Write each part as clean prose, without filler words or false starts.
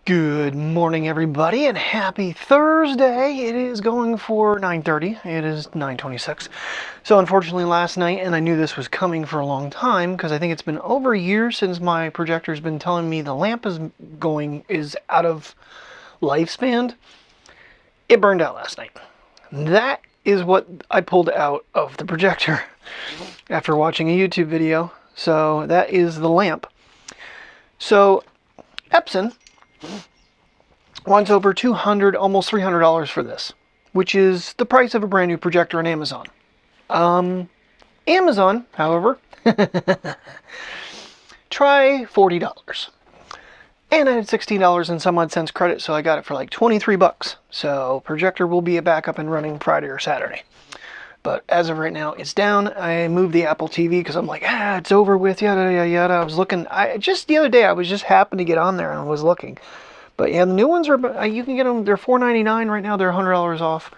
Good morning, everybody, and happy Thursday. It is going for 9:30. It is 9:26. So unfortunately last night, and I knew this was coming for a long time because I think it's been over a year since my projector's been telling me the lamp is out of lifespan. It burned out last night. That is what I pulled out of the projector after watching a YouTube video. So that is the lamp. So Epson wants over $200, almost $300 for this, which is the price of a brand new projector on Amazon. Amazon, however, try $40. And I had $16 and some odd cents credit, so I got it for like 23 bucks. So projector will be back up and running Friday or Saturday. But as of right now, it's down. I moved the Apple TV because I'm like, it's over with, yada, yada, yada. I was looking, just the other day, I was just happened to get on there and I was looking. But yeah, the new ones are, you can get them, they're $4.99 right now. They're $100 off.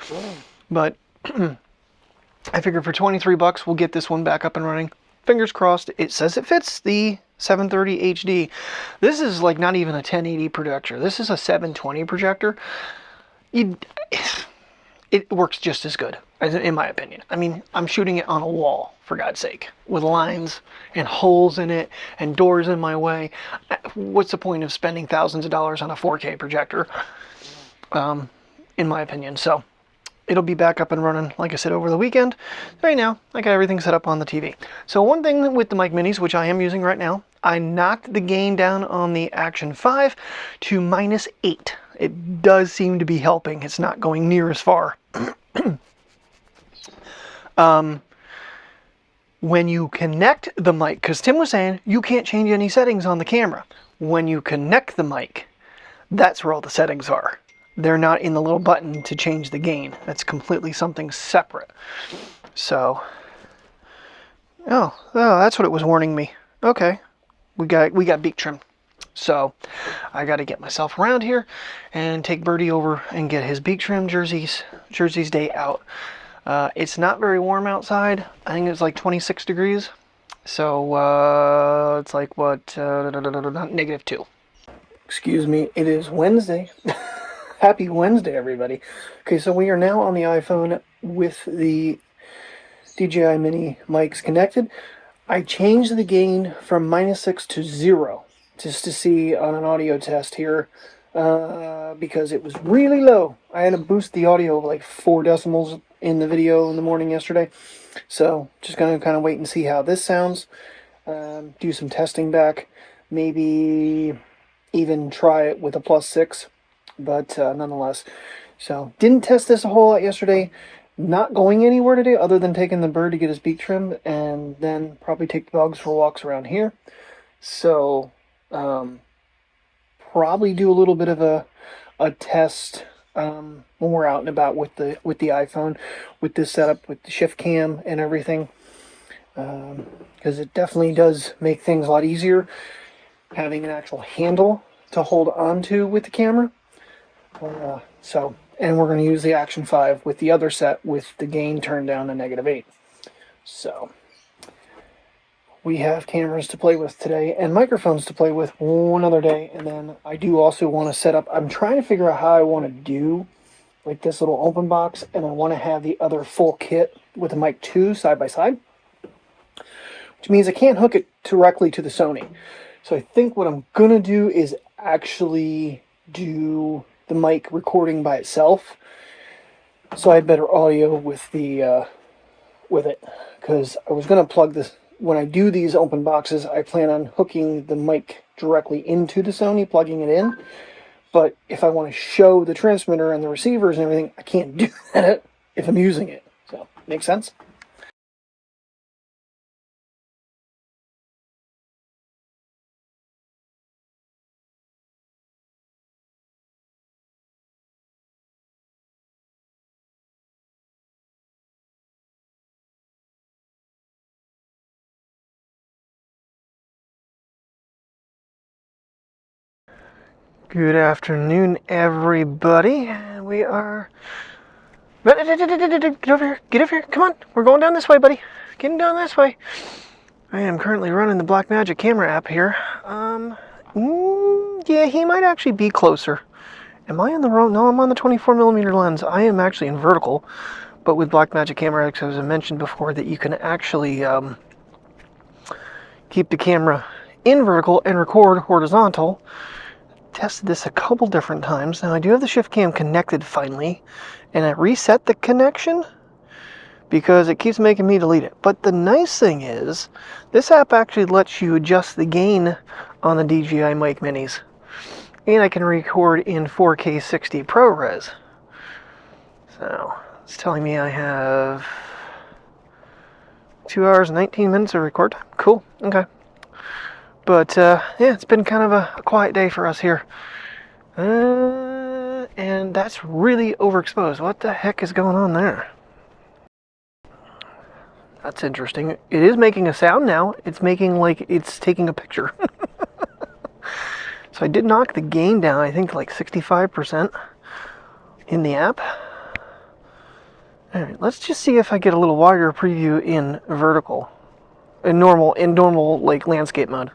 But I figured for 23 bucks, we'll get this one back up and running. Fingers crossed. It says it fits the 730 HD. This is like not even a 1080 projector. This is a 720 projector. It works just as good, in my opinion. I mean, I'm shooting it on a wall, for God's sake, with lines and holes in it and doors in my way. What's the point of spending thousands of dollars on a 4K projector, in my opinion? So it'll be back up and running, like I said, over the weekend. Right now, I got everything set up on the TV. So one thing with the Mic Minis, which I am using right now, I knocked the gain down on the Action 5 to -8. It does seem to be helping. It's not going near as far. When you connect the mic, because Tim was saying you can't change any settings on the camera. When you connect the mic, that's where all the settings are. They're not in the little button to change the gain. That's completely something separate. So, oh, that's what it was warning me. Okay, we got beak trim. So I got to get myself around here and take Birdie over and get his beak trim Jersey's day out. It's not very warm outside. I think it's like 26 degrees. So it's like what, -2. Excuse me, it is Wednesday. Happy Wednesday, everybody. Okay, so we are now on the iPhone with the DJI Mini mics connected. I changed the gain from -6 to 0. Just to see on an audio test here, because it was really low. I had to boost the audio like 4 decibels in the video in the morning yesterday. So just gonna kind of wait and see how this sounds. Do some testing back. Maybe even try it with a +6. But nonetheless. So didn't test this a whole lot yesterday. Not going anywhere today other than taking the bird to get his beak trimmed. And then probably take the dogs for walks around here. So probably do a little bit of a test when we're out and about with the iPhone, with this setup, with the shift cam and everything, because it definitely does make things a lot easier having an actual handle to hold on to with the camera. And we're going to use the Action 5 with the other set with the gain turned down to -8. So we have cameras to play with today and microphones to play with one other day. And then I do also want to set up, I'm trying to figure out how I want to do like this little open box. And I want to have the other full kit with the Mic 2 side by side, which means I can't hook it directly to the Sony. So I think what I'm going to do is actually do the mic recording by itself. So I had better audio with the, with it, because I was going to plug this. When I do these open boxes, I plan on hooking the mic directly into the Sony, plugging it in. But if I want to show the transmitter and the receivers and everything, I can't do that if I'm using it. So, makes sense? Good afternoon, everybody. We are... Get over here. Get over here. Come on. We're going down this way, buddy. Getting down this way. I am currently running the Blackmagic camera app here. Yeah, he might actually be closer. Am I in the wrong? No, I'm on the 24mm lens. I am actually in vertical, but with Blackmagic Camera X, as I mentioned before, that you can actually keep the camera in vertical and record horizontal. Tested this a couple different times. Now I do have the shift cam connected finally, and I reset the connection because it keeps making me delete it. But the nice thing is, this app actually lets you adjust the gain on the DJI Mic Minis. And I can record in 4K 60 ProRes. So, it's telling me I have 2 hours and 19 minutes of record time. Cool, okay. But, yeah, it's been kind of a quiet day for us here. And that's really overexposed. What the heck is going on there? That's interesting. It is making a sound now. It's making like it's taking a picture. So I did knock the gain down, I think like 65% in the app. All right, let's just see if I get a little wider preview in vertical, in normal like landscape mode.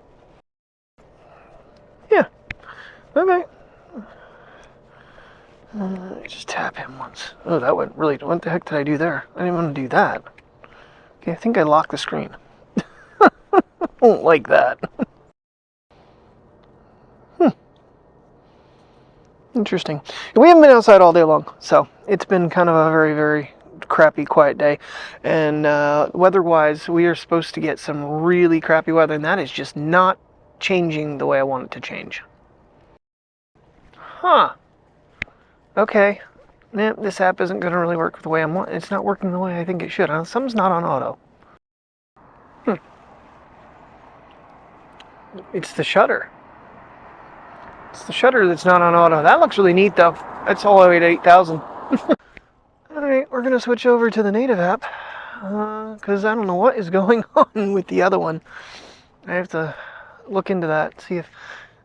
Yeah, okay. Just tap him once. Oh, that went really, what the heck did I do there? I didn't want to do that. Okay, I think I locked the screen. Don't like that. Interesting. We haven't been outside all day long, so it's been kind of a very, very crappy, quiet day. And weather-wise, we are supposed to get some really crappy weather, and that is just not changing the way I want it to change. Huh. Okay. Yeah, this app isn't going to really work the way I want. It's not working the way I think it should. Something's not on auto. It's the shutter. It's the shutter that's not on auto. That looks really neat, though. That's all the way to 8,000. Alright, we're going to switch over to the native app. Because I don't know what is going on with the other one. I have to look into that, see if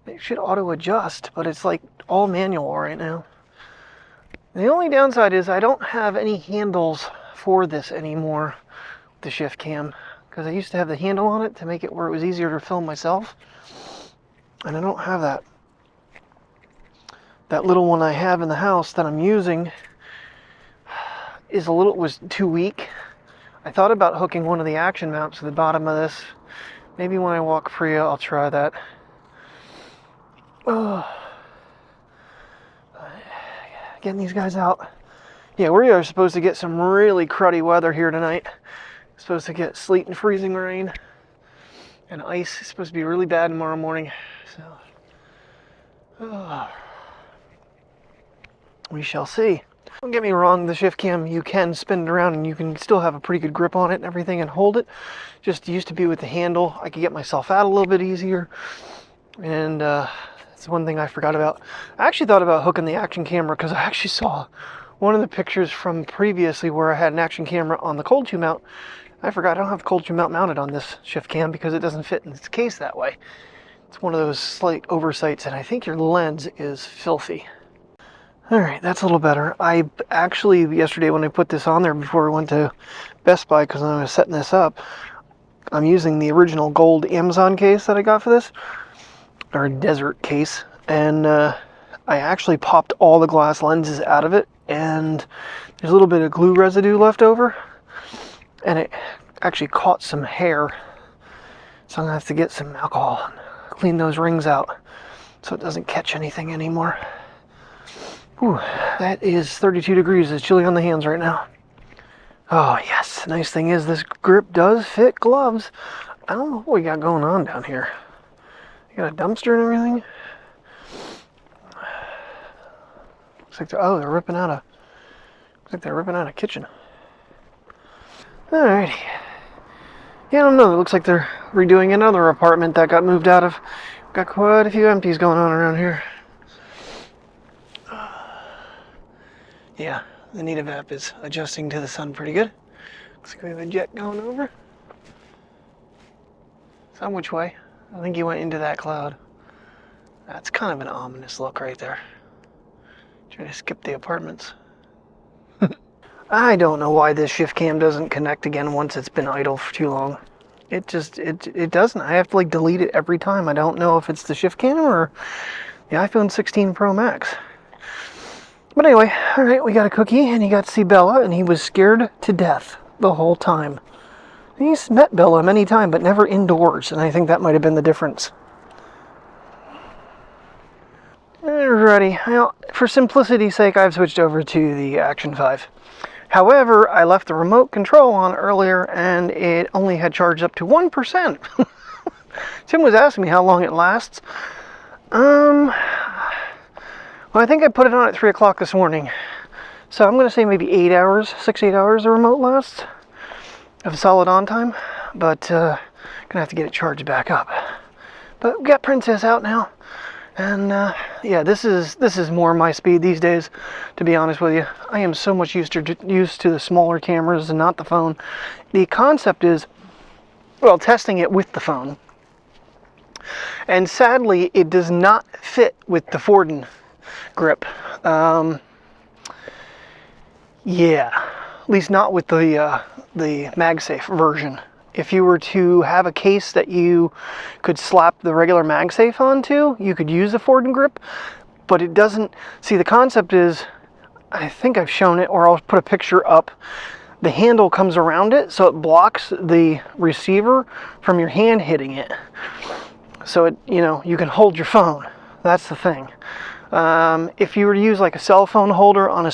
it should auto-adjust, but it's like all manual right now. The only downside is I don't have any handles for this anymore, the shift cam. Because I used to have the handle on it to make it where it was easier to film myself. And I don't have that. That little one I have in the house that I'm using was too weak. I thought about hooking one of the Action mounts to the bottom of this. Maybe when I walk free, I'll try that. Oh. Getting these guys out. Yeah, we are supposed to get some really cruddy weather here tonight. Supposed to get sleet and freezing rain. And ice. It's supposed to be really bad tomorrow morning. So. Oh. We shall see. Don't get me wrong, the shift cam, you can spin it around and you can still have a pretty good grip on it and everything and hold it. Just used to be with the handle. I could get myself out a little bit easier. And that's one thing I forgot about. I actually thought about hooking the Action camera because I actually saw one of the pictures from previously where I had an Action camera on the cold shoe mount. I forgot I don't have the cold shoe mount mounted on this shift cam because it doesn't fit in its case that way. It's one of those slight oversights, and I think your lens is filthy. Alright, that's a little better. I actually, yesterday when I put this on there before I went to Best Buy because I was setting this up, I'm using the original gold Amazon case that I got for this, or desert case, and I actually popped all the glass lenses out of it, and there's a little bit of glue residue left over, and it actually caught some hair, so I'm going to have to get some alcohol and clean those rings out so it doesn't catch anything anymore. Whew, that is 32 degrees. It's chilly on the hands right now. Oh, yes. The nice thing is this grip does fit gloves. I don't know what we got going on down here. You got a dumpster and everything? Looks like they're ripping out a kitchen. Alrighty. Yeah, I don't know. It looks like they're redoing another apartment that got moved out of. Got quite a few empties going on around here. Yeah, the native app is adjusting to the sun pretty good. Looks like we have a jet going over. Some which way? I think he went into that cloud. That's kind of an ominous look right there. Trying to skip the apartments. I don't know why this shift cam doesn't connect again once it's been idle for too long. it doesn't. I have to like delete it every time. I don't know if it's the shift cam or the iPhone 16 Pro Max. But anyway, all right, we got a cookie, and he got to see Bella, and he was scared to death the whole time. He's met Bella many times, but never indoors, and I think that might have been the difference. Alrighty, well, for simplicity's sake, I've switched over to the Action 5. However, I left the remote control on earlier, and it only had charged up to 1%. Tim was asking me how long it lasts. Well, I think I put it on at 3 o'clock this morning. So I'm going to say maybe 8 hours, 6-8 hours the remote lasts of solid on time. But going to have to get it charged back up. But we got Princess out now. And yeah, this is more my speed these days, to be honest with you. I am so much used to the smaller cameras and not the phone. The concept is, well, testing it with the phone. And sadly, it does not fit with the Forden grip. Yeah, at least not with the MagSafe version. If you were to have a case that you could slap the regular MagSafe onto, you could use the Forden grip, but it doesn't. See, the concept is, I think I've shown it, or I'll put a picture up. The handle comes around it, so it blocks the receiver from your hand hitting it. So it, you know, you can hold your phone. That's the thing. If you were to use like a cell phone holder on a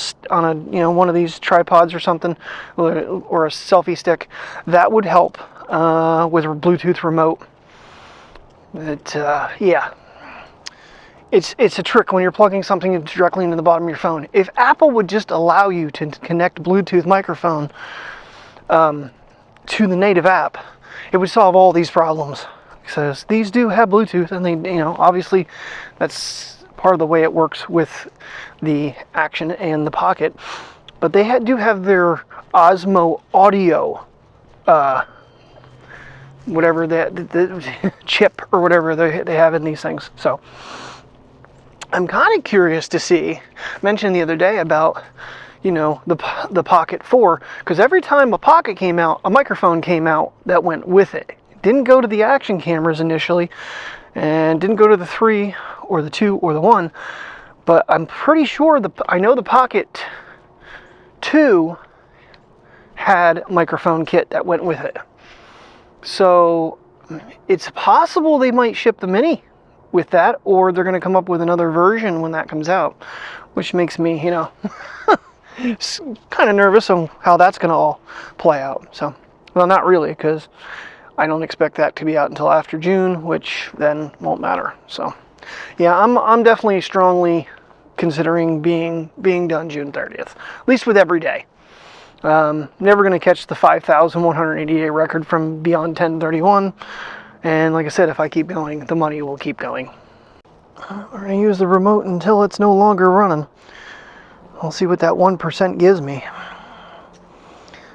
you know, one of these tripods or something, or a selfie stick, that would help with a Bluetooth remote. But yeah, it's a trick when you're plugging something directly into the bottom of your phone. If Apple would just allow you to connect Bluetooth microphone to the native app, it would solve all these problems. Because these do have Bluetooth, and they, you know, obviously that's part of the way it works with the Action and the Pocket. But they do have their Osmo audio, whatever the chip or whatever they have in these things. So I'm kind of curious to see. Mentioned the other day about, you know, the Pocket 4, because every time a Pocket came out, a microphone came out that went with it. Didn't go to the Action cameras initially, and didn't go to the 3 or the 2 or the 1, but I'm pretty sure I know the Pocket 2 had a microphone kit that went with it. So it's possible they might ship the Mini with that, or they're going to come up with another version when that comes out, which makes me, you know, kind of nervous on how that's going to all play out. So, well, not really, because I don't expect that to be out until after June, which then won't matter. So, yeah, I'm definitely strongly considering being done June 30th, at least with every day. Never going to catch the 5,180-day record from beyond 1031. And like I said, if I keep going, the money will keep going. We're going to use the remote until it's no longer running. I'll see what that 1% gives me.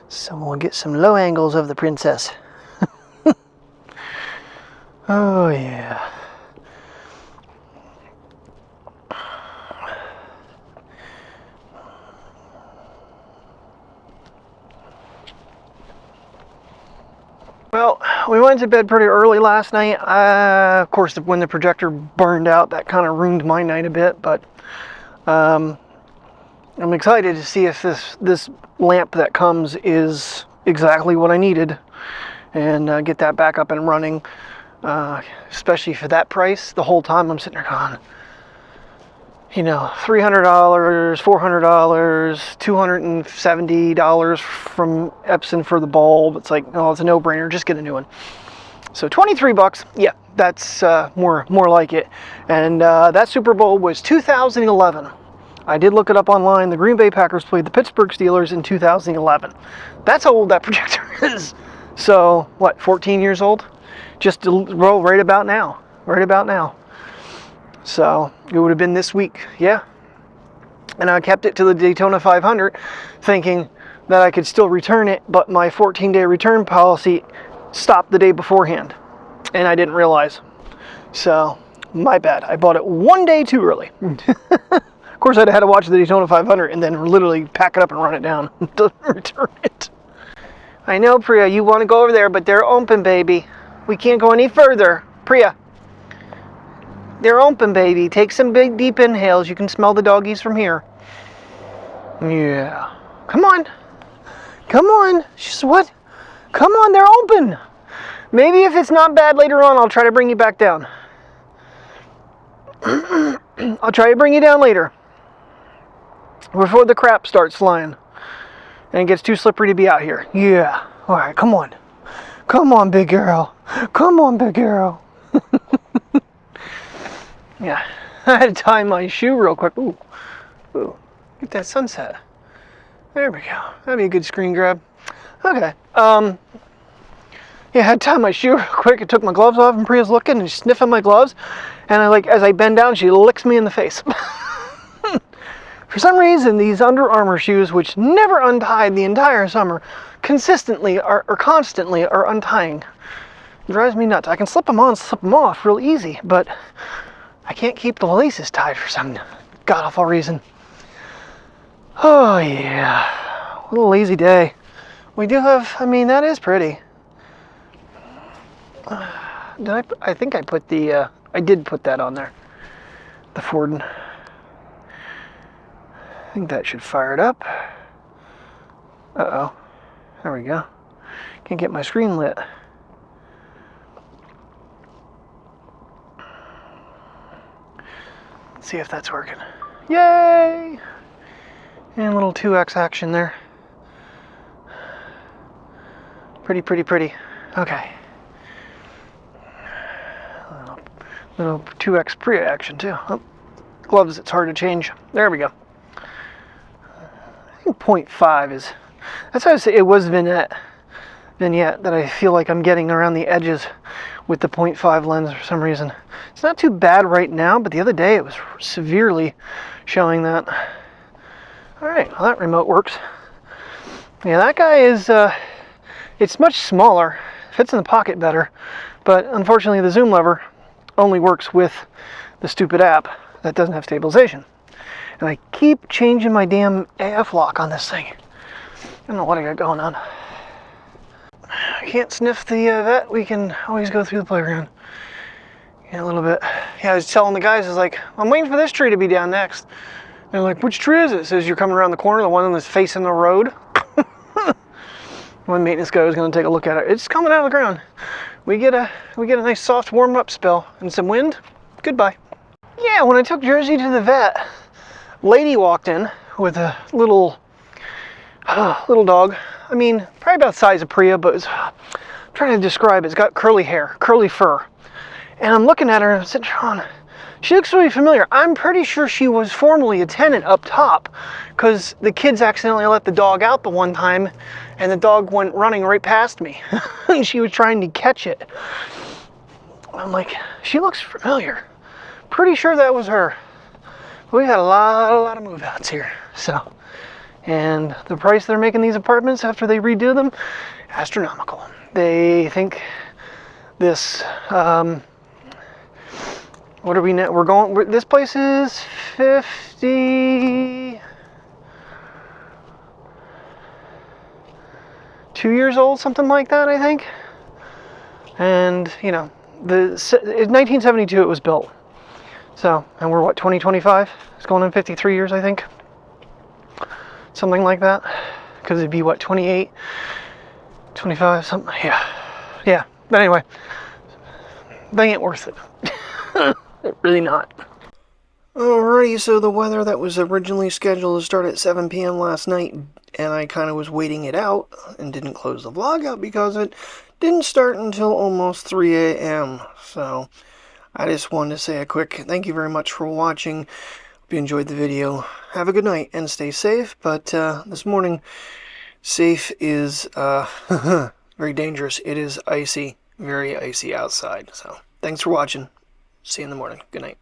So we'll get some low angles of the Princess. Oh yeah. Well, we went to bed pretty early last night. Of course, when the projector burned out, that kind of ruined my night a bit, but I'm excited to see if this lamp that comes is exactly what I needed, and get that back up and running. Especially for that price. The whole time I'm sitting there going, you know, $300, $400, $270 from Epson for the bulb. It's like, oh, it's a no-brainer. Just get a new one. So $23, yeah, that's more like it. And that Super Bowl was 2011. I did look it up online. The Green Bay Packers played the Pittsburgh Steelers in 2011. That's how old that projector is. So what, 14 years old? Just to roll right about now. So it would have been this week, yeah. And I kept it to the Daytona 500, thinking that I could still return it, but my 14-day return policy stopped the day beforehand, and I didn't realize. So my bad. I bought it one day too early. Of course, I'd had to watch the Daytona 500 and then literally pack it up and run it down to return it. I know, Priya, you want to go over there, but they're open, baby. We can't go any further. Priya, they're open, baby. Take some big, deep inhales. You can smell the doggies from here. Yeah. Come on. Come on. She's what? Come on, they're open. Maybe if it's not bad later on, I'll try to bring you back down. I'll try to bring you down later. Before the crap starts flying. And it gets too slippery to be out here. Yeah. All right, come on. Come on, big girl. Come on, big girl. Yeah. I had to tie my shoe real quick. Ooh. Ooh. Get that sunset. There we go. That'd be a good screen grab. Okay. Yeah, I had to tie my shoe real quick. I took my gloves off and Priya's looking and she's sniffing my gloves. And as I bend down, she licks me in the face. For some reason, these Under Armour shoes, which never untied the entire summer, constantly are untying. It drives me nuts. I can slip them on, slip them off real easy, but I can't keep the laces tied for some god-awful reason. Oh, yeah. What a lazy day. We do have, I mean, that is pretty. I think I put the, I did put that on there. The Ford. I think that should fire it up. Uh-oh. There we go. Can't get my screen lit. Let's see if that's working. Yay! And a little 2x action there. Pretty, pretty, pretty. Okay. Little 2x Priya action too. Oh, gloves, it's hard to change. There we go. I think 0.5 is, that's why I say it was vignette that I feel like I'm getting around the edges with the 0.5 lens for some reason. It's not too bad right now, but the other day it was severely showing that. All right, well that remote works. Yeah, that guy is, it's much smaller, fits in the pocket better, but unfortunately the zoom lever only works with the stupid app that doesn't have stabilization. And I keep changing my damn AF lock on this thing. I don't know what I got going on. I can't sniff the vet. We can always go through the playground. Yeah, a little bit. Yeah, I was telling the guys, I was like, I'm waiting for this tree to be down next. And they're like, which tree is it? It says you're coming around the corner, the one that's facing the road. One maintenance guy was going to take a look at it. It's coming out of the ground. We get a nice soft warm up spell and some wind. Goodbye. Yeah, when I took Jersey to the vet, lady walked in with a little dog. I mean, probably about the size of Priya, but I'm trying to describe it. It's got curly hair, curly fur. And I'm looking at her and I'm sitting on. She looks really familiar. I'm pretty sure she was formerly a tenant up top because the kids accidentally let the dog out the one time and the dog went running right past me. And she was trying to catch it. I'm like, she looks familiar. Pretty sure that was her. We had a lot of move outs here. So, and the price they're making these apartments after they redo them, astronomical. They think this, what are we now? We're going, this place is 52 years old, something like that, I think. And, you know, in 1972 it was built. So, and we're what, 2025? It's going on 53 years, I think. Something like that. Because it'd be what, 28, 25, something. Yeah. But anyway, they ain't worth it. Really not. Alrighty, so the weather that was originally scheduled to start at 7 p.m. last night, and I kind of was waiting it out and didn't close the vlog out because it didn't start until almost 3 a.m. So I just wanted to say a quick thank you very much for watching. Hope you enjoyed the video. Have a good night and stay safe. But this morning, safe is very dangerous. It is icy, very icy outside. So thanks for watching. See you in the morning. Good night.